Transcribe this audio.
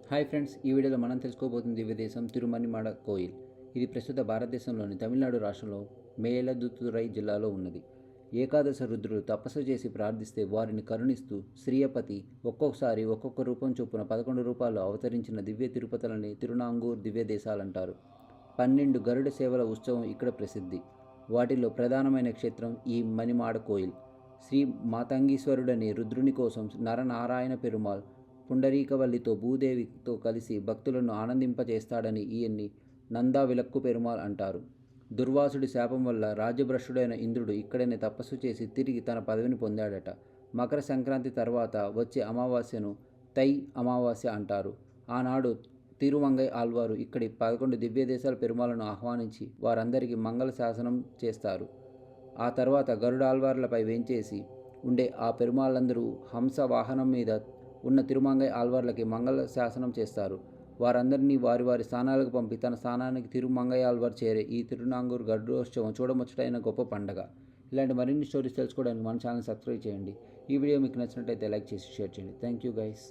Hi friends, ఈ వీడియోలో మనం తెలుసుకోబోతుంది దివ్యదేశం తిరుమణిమడ కోయిల్. ఇది ప్రస్తుత భారతదేశంలోని తమిళనాడు రాష్ట్రంలో మేలదుతురై జిల్లాలో ఉన్నది. ఏకాదశ రుద్రులు తపస్సు చేసి ప్రార్థిస్తే వారిని కరుణిస్తూ శ్రీయపతి ఒక్కొక్కసారి ఒక్కొక్క రూపం చొప్పున 11 రూపాల్లో అవతరించిన దివ్య తిరుపతులని తిరునాంగూర్ దివ్యదేశాలంటారు. 12 గరుడ సేవల ఉత్సవం ఇక్కడ ప్రసిద్ధి. వాటిలో ప్రధానమైన క్షేత్రం ఈ మణిమాడ కోయిల్. శ్రీ మాతంగీశ్వరుడని రుద్రుని కోసం నరనారాయణ పెరుమాళ్ పుండరీకవల్లితో భూదేవితో కలిసి భక్తులను ఆనందింపజేస్తాడని ఈయన్ని నందా విలక్కు పెరుమాళ్ అంటారు. దుర్వాసుడి శాపం వల్ల రాజ్యభ్రష్టుడైన ఇంద్రుడు ఇక్కడనే తపస్సు చేసి తిరిగి తన పదవిని పొందాడట. మకర సంక్రాంతి తర్వాత వచ్చే అమావాస్యను తై అమావాస్య అంటారు. ఆనాడు తిరుమంగై ఆళ్వారు ఇక్కడి 11 దివ్యదేశాల పెరుమాళ్లను ఆహ్వానించి వారందరికీ మంగళ శాసనం చేస్తారు. ఆ తర్వాత గరుడాళ్వార్లపై వేంచేసి ఉండే ఆ పెరుమాళ్ళందరూ హంస వాహనం మీద ఉన్న తిరుమంగై ఆళ్వార్లకి మంగళ శాసనం చేస్తారు. వారందరినీ వారి వారి స్థానాలకు పంపి తన స్థానానికి తిరుమంగై ఆళ్వార్ చేరే ఈ తిరునాంగూర్ గరుడోత్సవం చూడముచ్చటైన గొప్ప పండగ. ఇలాంటి మరిన్ని స్టోరీస్ తెలుసుకోవడానికి మన ఛానల్ సబ్స్క్రైబ్ చేయండి. ఈ వీడియో మీకు నచ్చినట్లయితే లైక్ చేసి షేర్ చేయండి. Thank you guys.